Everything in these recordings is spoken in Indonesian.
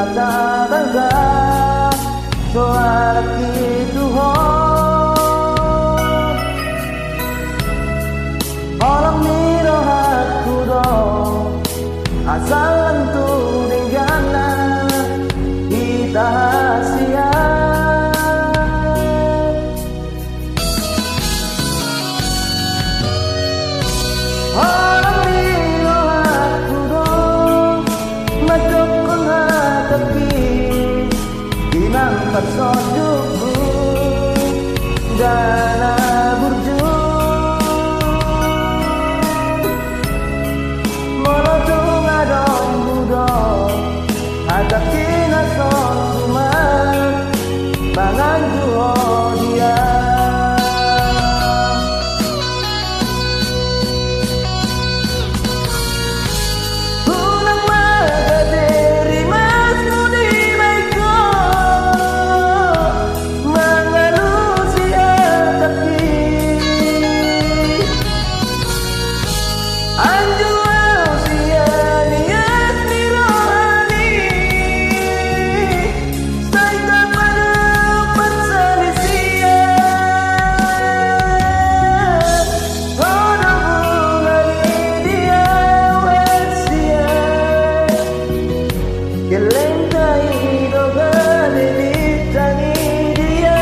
katakan suara gitu ho orang miro aku do asal lentu denggana kita hasia orang miro aku do majokon hatapi dinang persojuku dana burju molotong adong budo agak kina sosuman bangan juho dia unang magadiri mas mudi baiko mangalusia tapi anju usia niat nirohani saita pada perselisihan orang mulai dia wasia kelentai dogane ditangi dia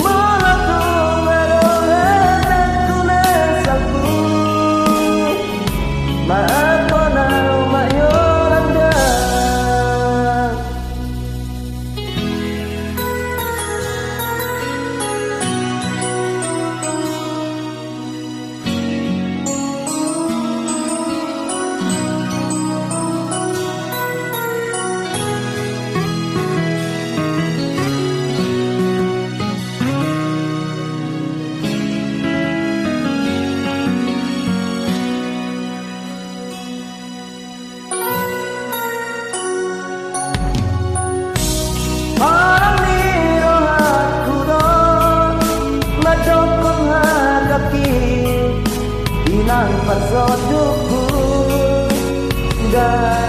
molotong arohan aku nasaku maapona mayoranda orang miro aku do majokon hatapi dinang persojuku dan